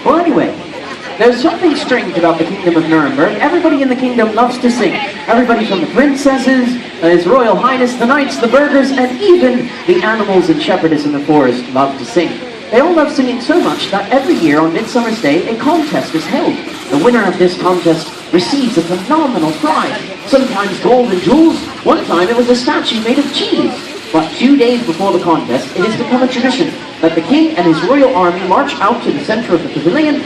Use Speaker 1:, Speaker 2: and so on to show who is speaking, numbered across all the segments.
Speaker 1: Well, anyway, there's something strange about the kingdom of Nuremberg. Everybody in the kingdom loves to sing. Everybody from the princesses, His Royal Highness, the knights, the burghers, and even the animals and shepherdess in the forest love to sing. They all love singing so much that every year on Midsummer's Day, a contest is held. The winner of this contest receives a phenomenal prize. Sometimes gold and jewels. One time it was a statue made of cheese. But 2 days before the contest, it has become a tradition that the king and his royal army march out to the center of the pavilion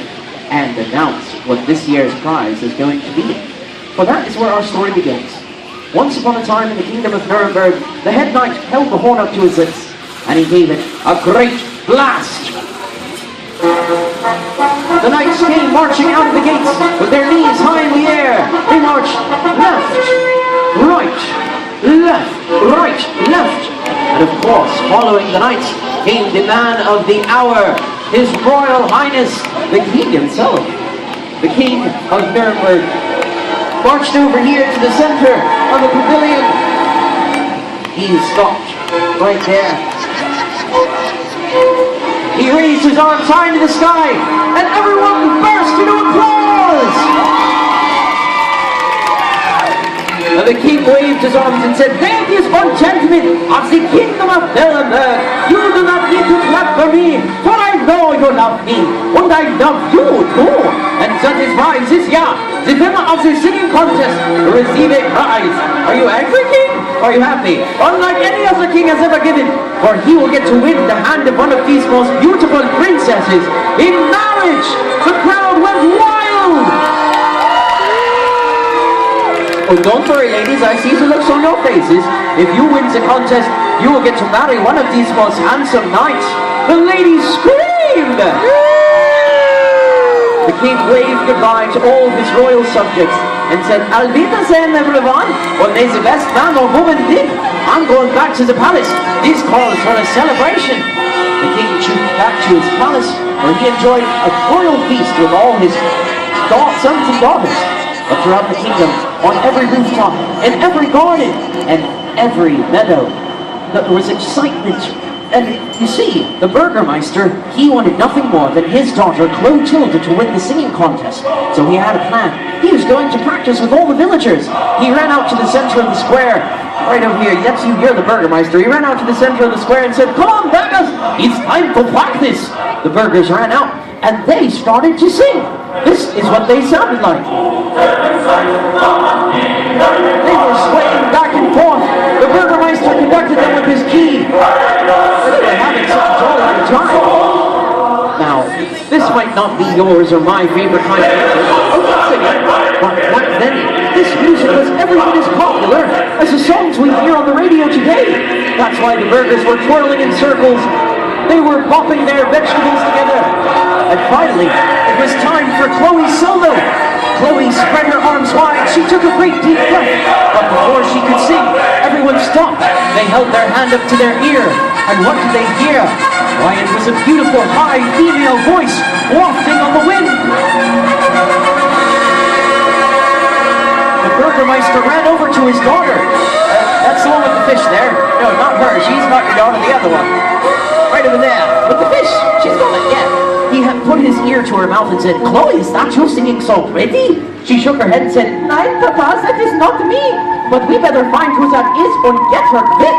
Speaker 1: and announce what this year's prize is going to be. For that is where our story begins. Once upon a time in the kingdom of Nuremberg, the head knight held the horn up to his lips, and he gave it a great blast. The knights came marching out of the gates with their knees high in the air. They marched left, right, left, right, left. And of course, following the knights came the man of the hour, His Royal Highness, the king himself. The king of Nuremberg marched over here to the center of the pavilion. He stopped right there. He raised his arms high into the sky, and everyone burst into applause! And the king waved his arms and said, "Ladies and gentlemen of the kingdom of Nuremberg, you do not need to clap for me, for I know you love me, and I love you too. And that is why this year, the winner of the singing contest will receive a prize. Are you angry, king? Are you happy? Unlike any other king has ever given, for he will get to win the hand of one of these most beautiful princesses in marriage." The crowd went wild. Oh, don't worry, ladies, I see the looks on your faces. If you win the contest, you will get to marry one of these most handsome knights. The ladies screamed. The king waved goodbye to all of his royal subjects and said, "Auf Wiedersehen, everyone. Well, may the best man or woman live. I'm going back to the palace. This calls for a celebration." The king trooped back to his palace, where he enjoyed a royal feast with all his sons and daughters. But throughout the kingdom, on every rooftop, in every garden, and every meadow, there was excitement. And you see, the Burgermeister, he wanted nothing more than his daughter, Clotilde, to win the singing contest. So he had a plan. He was going to practice with all the villagers. He ran out to the center of the square, right over here. Yes, you hear the Burgermeister. He ran out to the center of the square and said, "Come on, burghers, it's time to practice." The burghers ran out, and they started to sing. This is what they sounded like. They were swaying back and forth. The Burgermeister conducted them with his key. They were having such a jolly time. Now, this might not be yours or my favorite kind of music, but back then, this music was every bit as popular as the songs we hear on the radio today. That's why the burghers were twirling in circles. They were popping their vegetables together. And finally, it was time for Chloe solo. Chloe spread her arms wide. She took a great deep breath. But before she could sing, everyone stopped. They held their hand up to their ear. And what did they hear? Why, it was a beautiful high female voice wafting on the wind. The Burgermeister ran over to his daughter. That's the one with the fish there. No, not her. She's not your daughter, the other one. Right over there. With the fish. She's got it, yeah. He had put his ear to her mouth and said, "Chloe, is that you singing so pretty?" She shook her head and said, "Nein, Papa, that is not me. But we better find who that is and get her quick."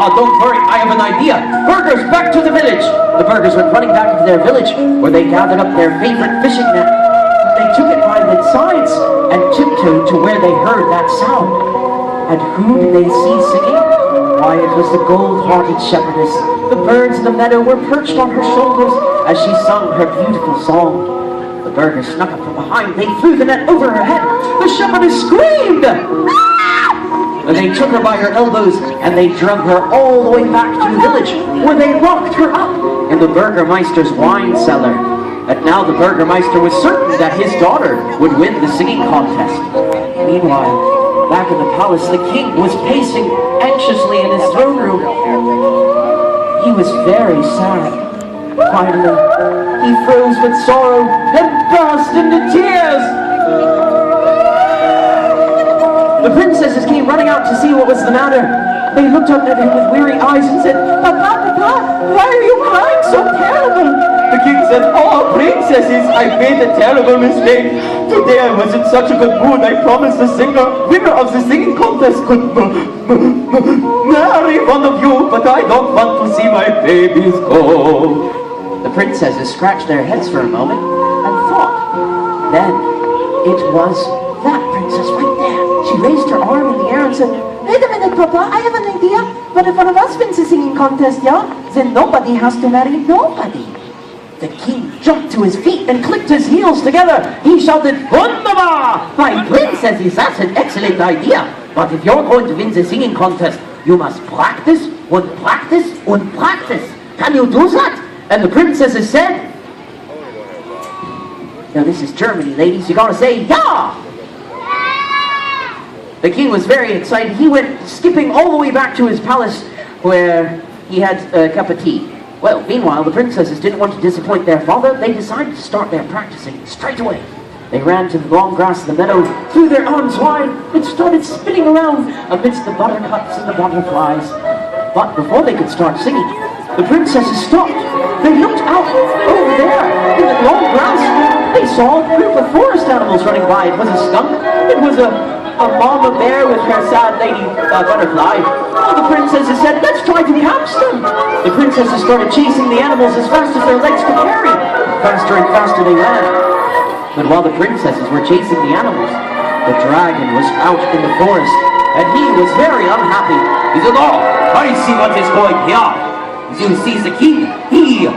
Speaker 1: "Oh, don't worry, I have an idea. Burghers, back to the village." The burghers went running back to their village, where they gathered up their favorite fishing net. They took it by the sides and tiptoed to where they heard that sound. And who did they see singing? Why, it was the gold-hearted shepherdess. The birds in the meadow were perched on her shoulders as she sung her beautiful song. The burghers snuck up from behind. They threw the net over her head. The shepherdess screamed! And they took her by her elbows and they drug her all the way back to the village, where they locked her up in the Burgermeister's wine cellar. And now the Burgermeister was certain that his daughter would win the singing contest. Meanwhile, back in the palace, the king was pacing anxiously in his throne room. He was very sad. Finally, he froze with sorrow and burst into tears. The princesses came running out to see what was the matter. They looked up at him with weary eyes and said, "Papa, Papa, why are you crying so terribly?" The
Speaker 2: king said, "Oh, princesses, I made a terrible mistake. Today I was in such a good mood. I promised the winner of the singing contest could marry one of you, but I don't want to see my babies go."
Speaker 1: The princesses scratched their heads for a moment and thought. Then it was that princess right there. She raised her arm in the air and said,
Speaker 3: Wait a minute, Papa, I have an idea. But if one of us wins the singing contest, yeah, then nobody has to marry nobody.
Speaker 1: the king jumped to his feet and clicked his heels together. He shouted, "Wunderbar! My princesses, that's an excellent idea. But if you're going to win the singing contest, you must practice and practice and practice. Can you do that?" And the princesses said, now this is Germany, ladies, you gotta say, "Yeah!" The king was very excited. He went skipping all the way back to his palace where he had a cup of tea. Well, meanwhile, the princesses didn't want to disappoint their father. They decided to start their practicing straight away. They ran to the long grass of the meadow, threw their arms wide, and started spinning around amidst the buttercups and the butterflies. But before they could start singing, the princesses stopped. They looked out over there in the long grass. They saw a group of forest animals running by. It was a skunk. It was a mama bear with her sad lady butterfly. Oh, the princesses said, "Let's try to catch them." The princesses started chasing the animals as fast as their legs could carry. Faster and faster they ran. But while the princesses were chasing the animals, the dragon was out in the forest, and he was very unhappy. He said, "Oh, I see what is going here. You see, the king, he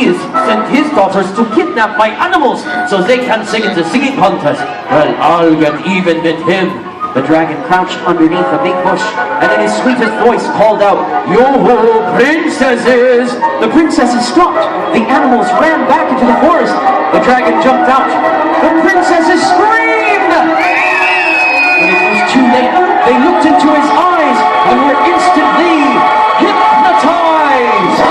Speaker 1: has sent his daughters to kidnap my animals so they can sing in the singing contest. Well, I'll get even with him." The dragon crouched underneath a big bush, and in his sweetest voice called out, "You princesses!" The princesses stopped. The animals ran back into the forest. The dragon jumped out. The princesses screamed! But it was too late. They looked into his eyes and were instantly hypnotized.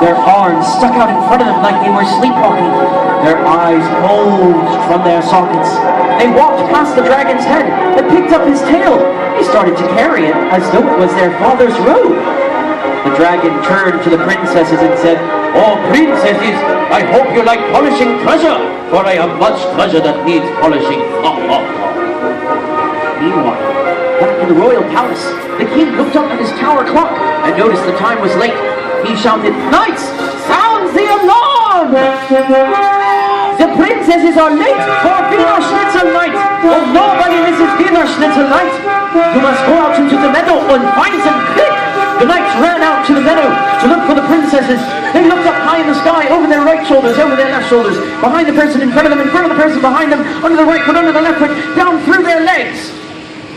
Speaker 1: Their arms stuck out in front of them like they were sleepwalking. Their eyes bulged from their sockets. They walked past the dragon's head and picked up his tail. They started to carry it as though it was their father's robe. The dragon turned to the princesses and said, "Oh, princesses, I hope you like polishing treasure, for I have much treasure that needs polishing." Meanwhile, back in the royal palace, the king looked up at his tower clock and noticed the time was late. He shouted, "Knights, sound the alarm! The princesses are late for Wiener Schnitzel night! Oh, nobody misses Wiener Schnitzel night! You must go out into the meadow and find them quick!" The knights ran out to the meadow to look for the princesses. They looked up high in the sky, over their right shoulders, over their left shoulders, behind the person in front of them, in front of the person behind them, under the right foot, under the left foot, down through their legs.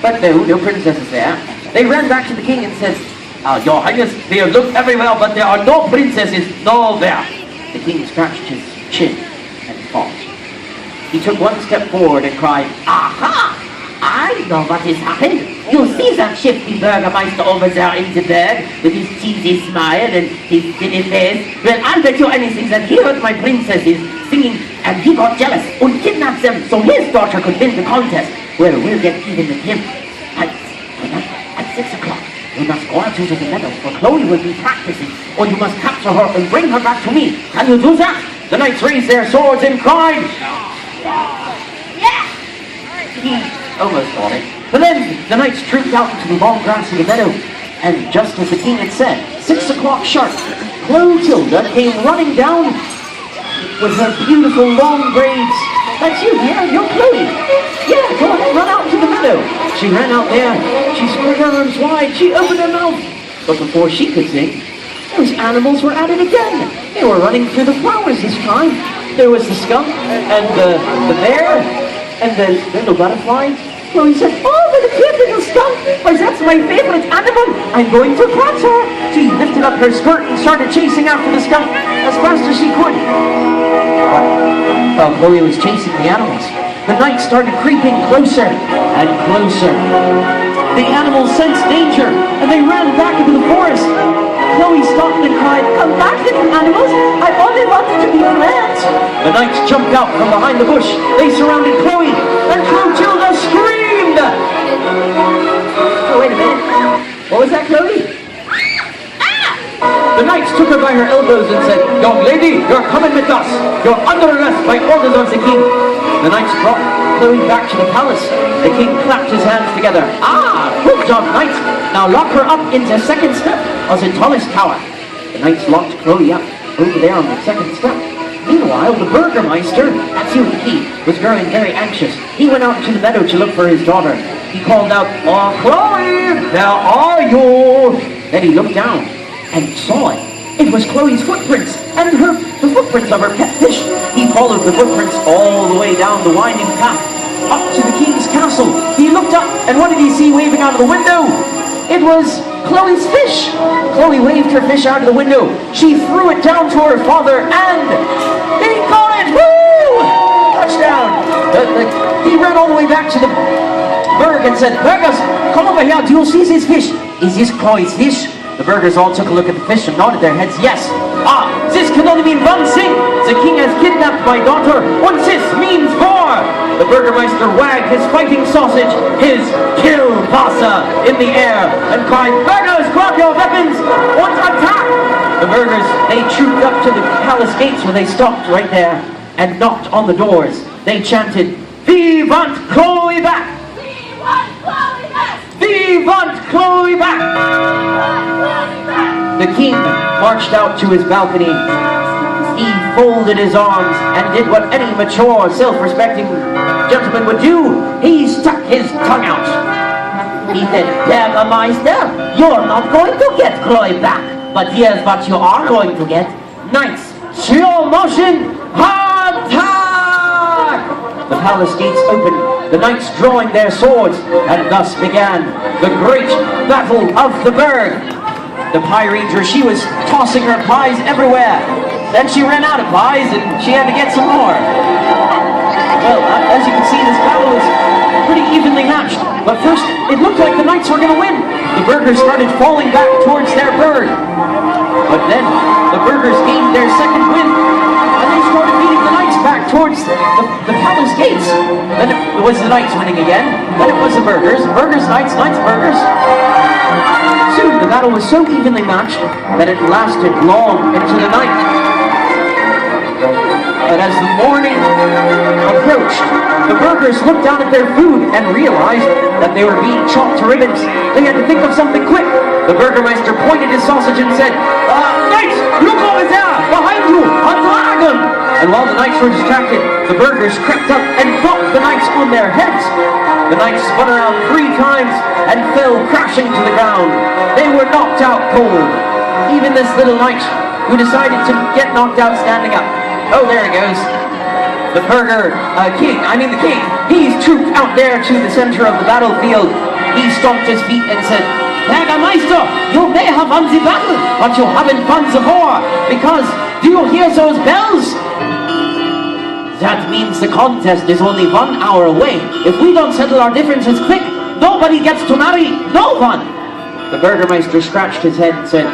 Speaker 1: But no princesses there. They ran back to the king and said, "Your Highness, we have looked everywhere, but there are no princesses nowhere." The king scratched his chin and thought. He took one step forward and cried, "Aha! I know what has happened. You see that shifty burgermeister over there in the bed with his cheesy smile and his silly face? Well, I'll bet you anything that he heard my princesses singing and he got jealous and kidnapped them so his daughter could win the contest. Well, we'll get even with him. At 6 o'clock, you must go out into the meadow, for Chloe will be practicing, or you must capture her and bring her back to me. Can you do that?" The knights raised their swords and cried, "Yeah!" He almost got it. But then the knights trooped out into the long grass of the meadow, and just as the king had said, 6 o'clock sharp, Clotilda came running down with her beautiful long braids. "That's you, yeah? You're Chloe. Yeah, go ahead, run out to the meadow." She ran out there. She spread her arms wide. She opened her mouth. But before she could sing, those animals were at it again. They were running through the flowers this time. There was the skunk and the bear and the little butterfly. Chloe said, "Oh, but the cute little skunk! Why, that's my favorite animal! I'm going to catch her!" She lifted up her skirt and started chasing after the skunk as fast as she could. While Chloe was chasing the animals, the knights started creeping closer and closer. The animals sensed danger, and they ran back into the forest. Chloe stopped and cried, "Come back, little animals! I only wanted to be friends!" The knights jumped out from behind the bush. They surrounded Chloe, and Clotilda screamed! Oh, wait a minute. What was that, Chloe? The knights
Speaker 2: took her by her elbows and said, "Young lady, you're coming with us. You're under arrest by orders of the king." The knights brought Chloe back to the palace. The king clapped his hands together. "Ah, good job, knights. Now lock her up in the second step of the tallest tower." The knights locked Chloe up over there on the second step. Meanwhile, the Burgermeister, that's you, he was growing very anxious. He went out into the meadow to look for his daughter. He called out, "Oh, Chloe, where are you?" Then he looked down and saw it. It was Chloe's footprints and the footprints of her pet fish. He followed the footprints all the way down the winding path up to the king's castle. He looked up, and what did he see waving out of the window? It was Chloe's fish. Chloe waved her fish out of the window. She threw it down to her father, and he caught it! Woo! Touchdown! He ran all the way back to the Berg and said, "Burgers, come over here. Do you see this fish? Is this Chloe's fish?" The Burgers all took a look at the fish and nodded their heads yes. "Ah, this can only mean one thing. The king has kidnapped my daughter, and this means more." The Burgermeister wagged his fighting sausage, his kielbasa, in the air and cried, "Burgers, grab your weapons and attack!" The Burgers, they trooped up to the palace gates where they stopped right there and knocked on the doors. They chanted, "We want Chloe back! We want Chloe back! The king marched out to his balcony. He folded his arms and did what any mature, self-respecting gentleman would do. He stuck his tongue out. He said, "Burgermeister, you're not going to get Chloe back, but here's what you are going to get. Knights, slow motion, attack!" The palace gates opened, the knights drawing their swords, and thus began the great battle of the Burg. The Pie Ranger, she was tossing her pies everywhere. Then she ran out of pies and she had to get some more. Well, as you can see, this battle was pretty evenly matched. But first, it looked like the knights were going to win. The Burgers started falling back towards their Burg. But then, the Burgers gained their second win. And they started beating the knights back towards the palace gates. Then it was the knights winning again. Then it was the Burgers. Burgers, knights, knights, Burgers. Soon, the battle was so evenly matched that it lasted long into the night. But as the morning approached, the Burgers looked down at their food and realized that they were being chopped to ribbons. They had to think of something quick. The Burgermeister pointed his sausage and said, "Knights, look over there, behind you, a dragon!" And while the knights were distracted, the Burgers crept up and knocked the knights on their heads. The knights spun around 3 times and fell crashing to the ground. They were knocked out cold. Even this little knight who decided to get knocked out standing up. Oh, there he goes. The king, he's trooped out there to the center of the battlefield. He stomped his feet and said, "Burgermeister, you may have won the battle, but you haven't won the war, because do you hear those bells? That means the contest is only 1 hour away. If we don't settle our differences quick, nobody gets to marry no one." The Burgermeister scratched his head and said,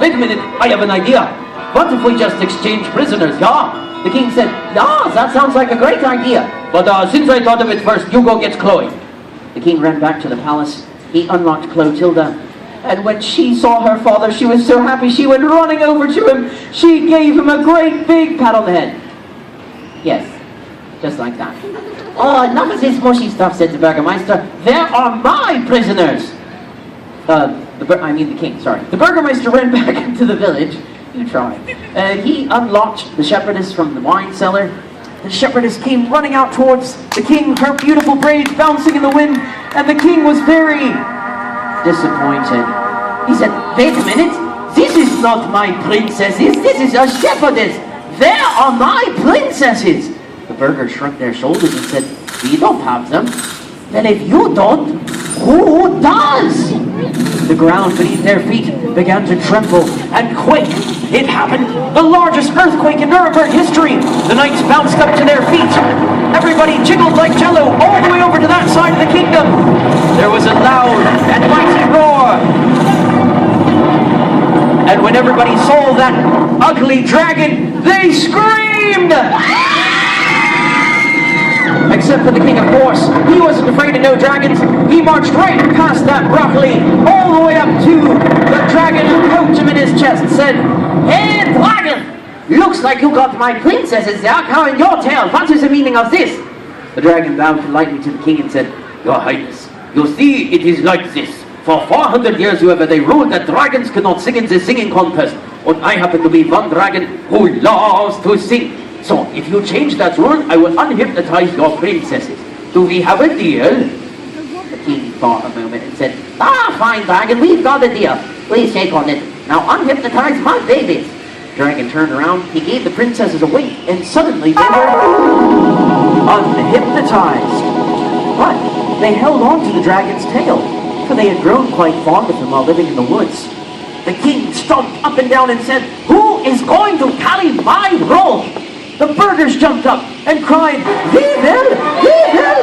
Speaker 2: "Wait a minute, I have an idea. What if we just exchange prisoners, yeah?" The king said, "Yeah, that sounds like a great idea. But since I thought of it first, you go get Chloe." The king ran back to the palace. He unlocked Clotilda. And when she saw her father, she was so happy she went running over to him. She gave him a great big pat on the head. Yes, just like that. "Oh, enough of this mushy stuff," said the Burgermeister. "There are my prisoners." The king, sorry. The Burgermeister ran back into the village. You try. He unlocked the shepherdess from the wine cellar. The shepherdess came running out towards the king, her beautiful braids bouncing in the wind, and the king was very disappointed. He said, "Wait a minute, this is not my princesses, this is a shepherdess. Where are my princesses?" The Burgers shrugged their shoulders and said, "We don't have them." "Then if you don't, who does?" The ground beneath their feet began to tremble and quake. It happened, the largest earthquake in Nuremberg history. The knights bounced up to their feet. Everybody jiggled like jello all the way over to that side of the kingdom. There was a loud and mighty roar. And when everybody saw that ugly dragon, they screamed!
Speaker 1: Except for the king, of course. He wasn't afraid of no dragons. He marched right past that broccoli, all the way up to the dragon, who poked him in his chest and said, "Hey, dragon! Looks like you got my princess's cow in your tail. What is the meaning of this?" The dragon bowed politely to the king and said, "Your Highness, you see, it is like this. For 400 years, however, they ruled that dragons could not sing in the singing contest. And I happen to be one dragon who loves to sing. So, if you change that rule, I will unhypnotize your princesses. Do we have a deal?" The king thought a moment and said, "Fine, dragon, we've got a deal. Please shake on it. Now unhypnotize my babies." Dragon turned around, he gave the princesses a wink, and suddenly they were unhypnotized. But they held on to the dragon's tail, for they had grown quite fond of him while living in the woods. The king stomped up and down and said, "Who is going to carry my roll?" The burghers jumped up and cried, "We will! We will!"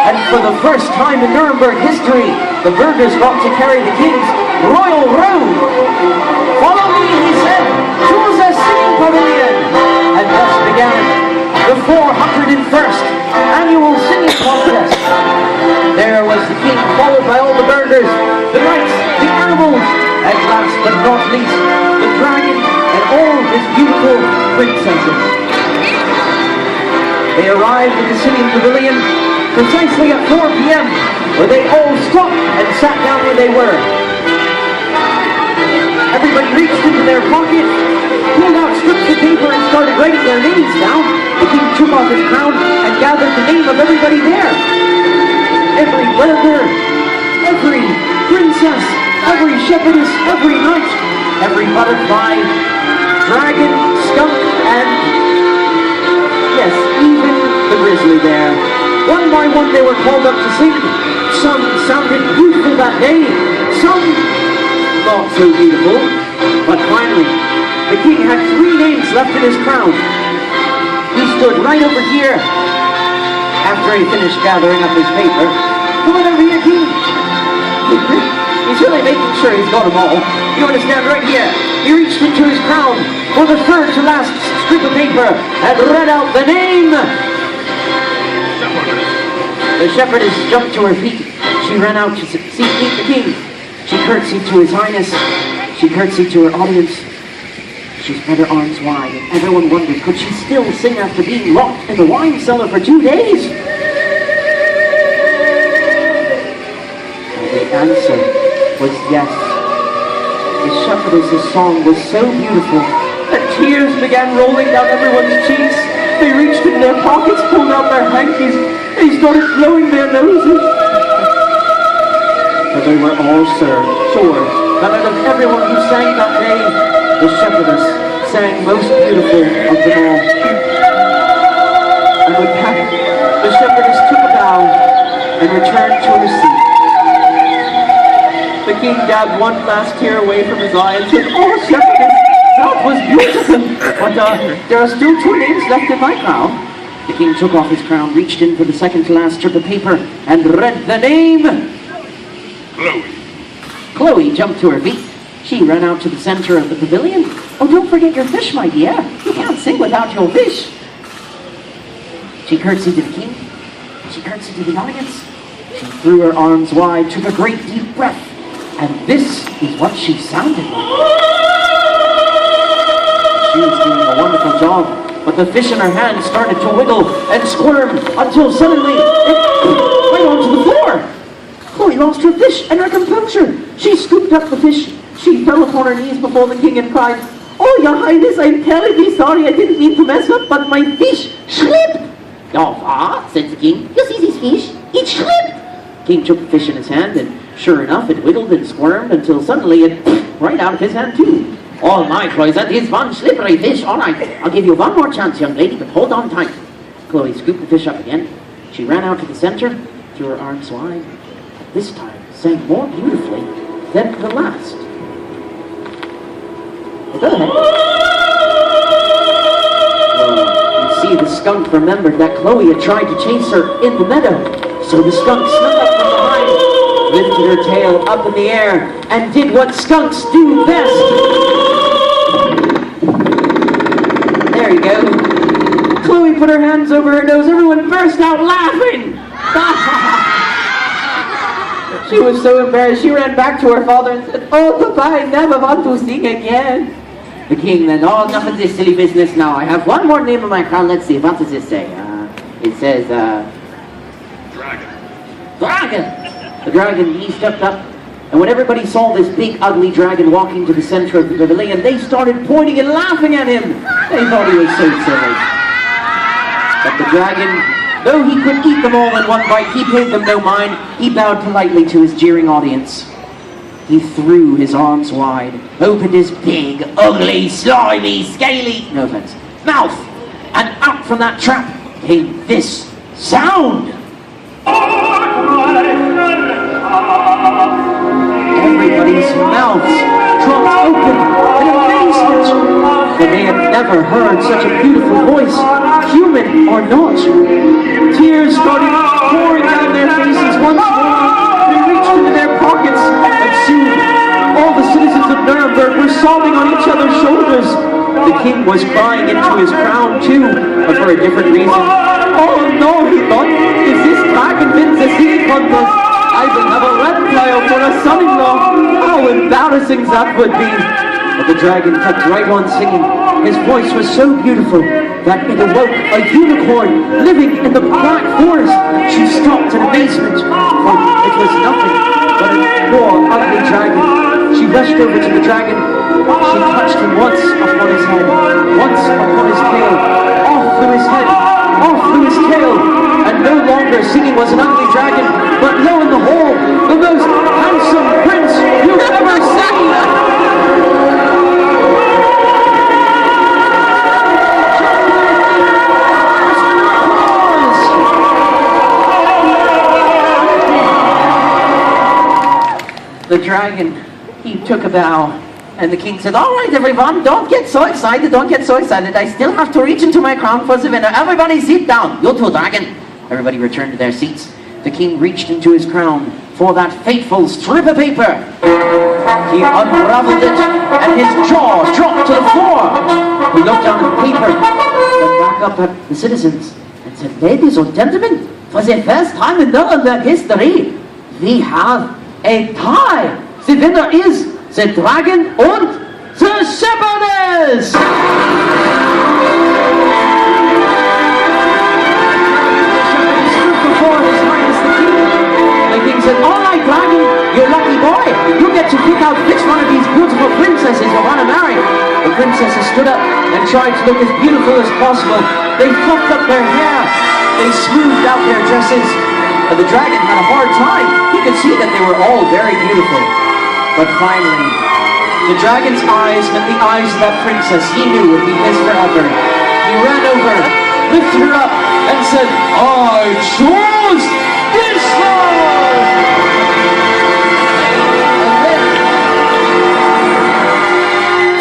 Speaker 1: And for the first time in Nuremberg history, the burghers got to carry the king's royal robe. "Follow me," he said, "to the singing pavilion." And thus began the 401st annual singing contest. There was the king, followed by all the burghers, the knights, the animals, and last but not least, the dragon and all his beautiful princesses. They arrived at the singing pavilion precisely at 4 p.m., where they all stopped and sat down where they were. Everybody reached into their pocket, pulled out strips of paper, and started writing their names down. The king took off his crown and gathered the name of everybody there. Every burgher, every princess, every shepherdess, every knight, every butterfly, dragon, skunk, and yes, even the grizzly bear. One by one they were called up to sing. Some sounded beautiful that day, some not so beautiful. But finally, the king had 3 names left in his crown. He stood right over here after he finished gathering up his paper. "Come on over here, king." He's really making sure he's got them all. You understand, right here. He reached into his crown for the third to last strip of paper and read out the name. The shepherdess jumped to her feet. She ran out to meet the king. She curtsied to his highness. She curtsied to her audience. She spread her arms wide, and everyone wondered, could she still sing after being locked in the wine cellar for 2 days? And the answer was yes. The shepherdess's song was so beautiful that tears began rolling down everyone's cheeks. They reached in their pockets, pulled out their hankies, they started blowing their noses. But they were all sure that out of everyone who sang that day, the shepherdess sang most beautiful of them all. And with that, the shepherdess took a bow and returned to her seat. The king dabbed one last tear away from his eye and said, "Oh, shepherdess, that was beautiful, but there are still 2 names left in my crown." The king took off his crown, reached in for the second to last strip of paper, and read the name.
Speaker 4: Chloe.
Speaker 1: Chloe jumped to her feet. She ran out to the center of the pavilion. "Oh, don't forget your fish, my dear. You can't sing without your fish." She curtsied to the king. She curtsied to the audience. She threw her arms wide, took a great deep breath, and this is what she sounded like. She was doing a wonderful job, but the fish in her hand started to wiggle and squirm until suddenly it went onto the floor. Chloe lost her fish and her composure. She scooped up the fish. She fell upon her knees before the king and cried, "Oh, your highness, I'm terribly sorry. I didn't mean to mess up, but my fish slipped." "Oh, what?" said the king. "You see this fish? It slipped." King took the fish in his hand, and sure enough, it wiggled and squirmed until suddenly it right out of his hand too. "Oh my, Chloe, that is one slippery fish. All right, I'll give you one more chance, young lady, but hold on tight." Chloe scooped the fish up again. She ran out to the center, threw her arms wide. This time sang more beautifully than the last. Go ahead. You see, the skunk remembered that Chloe had tried to chase her in the meadow. So the skunk snuck up from behind, lifted her tail up in the air, and did what skunks do best. There you go.
Speaker 2: Chloe put her hands over her nose. Everyone burst out laughing. She was so embarrassed. She ran back to her father and said, "Oh, Papa, I never want to sing again." The king then, "Oh, enough of this silly business now. I have one more name on my crown. Let's see. What does it say? It says,
Speaker 4: Dragon.
Speaker 2: Dragon." The dragon, he stepped up, and when everybody saw this big, ugly dragon walking to the center of the pavilion, they started pointing and laughing at him. They thought he was so silly. But the dragon, though he could eat them all in one bite, he paid them no mind. He bowed politely to his jeering audience. He threw his arms wide, opened his big, ugly, slimy, scaly, no offense, mouth, and out from that trap came this sound. Everybody's mouths dropped open in amazement, for they had never heard such a beautiful voice, human or not. Tears started pouring down their faces once more. They reached into their pockets, and soon all the citizens of Nuremberg were sobbing on each other's shoulders. The king was crying into his crown too, but for a different reason. "Oh no," he thought, "if this dragon wins the singing contest, I will have a reptile for a son-in-law. How embarrassing that would be." But the dragon kept right on singing. His voice was so beautiful that it awoke a unicorn living in the Black Forest. She stopped in amazement, for it was nothing but a poor, ugly dragon. She rushed over to the dragon. She touched him once upon his head, once upon his tail, off through his head, off through his tail, and no longer singing was an ugly dragon, but lo and behold, the most handsome prince you've ever seen. The dragon, he took a bow, and the king said, "All right, everyone, don't get so excited, don't get so excited. I still have to reach into my crown for the winner. Everybody sit down. You too, dragon." Everybody returned to their seats. The king reached into his crown for that fateful strip of paper. He unraveled it, and his jaw dropped to the floor. He looked down at the paper, then back up at the citizens, and said, "Ladies and gentlemen, for the first time in Nuremberg history, we have a tie. The winner is the dragon and the shepherdess." The king said, "All right, dragon, you're a lucky boy. You get to pick out which one of these beautiful princesses you want to marry." The princesses stood up and tried to look as beautiful as possible. They fluffed up their hair. They smoothed out their dresses. But the dragon had a hard time. He could see that they were all very beautiful. But finally, the dragon's eyes met the eyes of that princess he knew would be his forever. He ran over, lifted her up, and said, "I choose this one!"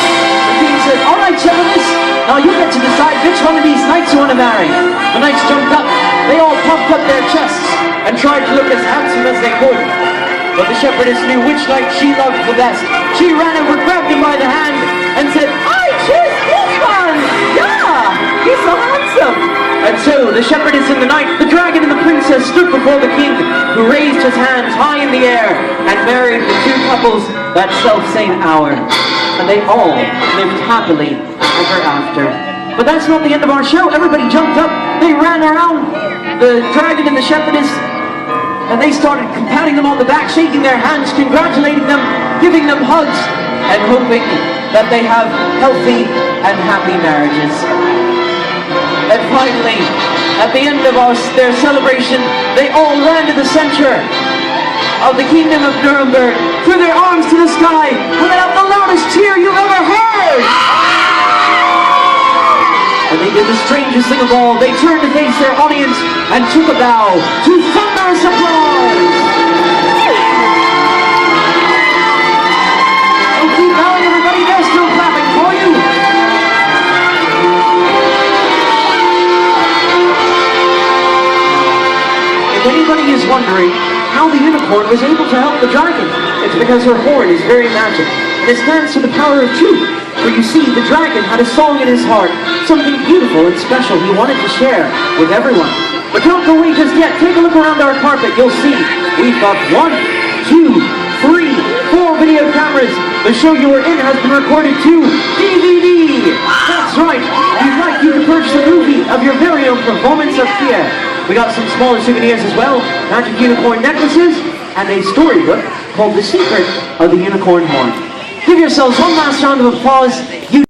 Speaker 2: And then the king said, "All right, shepherdess, now you get to decide which one of these knights you want to marry." The knights jumped up. They all puffed up their chests and tried to look as handsome as they could. But the shepherdess knew which knight she loved the best. She ran over, grabbed him by the hand, and said, "I choose this one! Yeah, he's so handsome!" And so the shepherdess and the knight, the dragon and the princess stood before the king, who raised his hands high in the air and married the two couples that self-same hour. And they all lived happily ever after. But that's not the end of our show. Everybody jumped up. They ran around the dragon and the shepherdess, and they started patting them on the back, shaking their hands, congratulating them, giving them hugs, and hoping that they have healthy and happy marriages. And finally, at the end of their celebration, they all ran to the center of the kingdom of Nuremberg, threw their arms to the sky, and let out the loudest cheer you've ever heard! And they did the strangest thing of all. They turned to face their audience and took a bow to thunderous applause. And keep bowing, everybody. They're still clapping for you. If anybody is wondering how the unicorn was able to help the dragon, it's because her horn is very magic. And it stands for the power of truth. For you see, the dragon had a song in his heart, something beautiful and special he wanted to share with everyone. But don't go away just yet. Take a look around our carpet. You'll see we've got 1, 2, 3, 4 video cameras. The show you were in has been recorded to DVD. That's right. We'd like you to purchase a movie of your very own performance of fear. We got some smaller souvenirs as well, magic unicorn necklaces, and a storybook called The Secret of the Unicorn Horn. Give yourselves one last round of applause.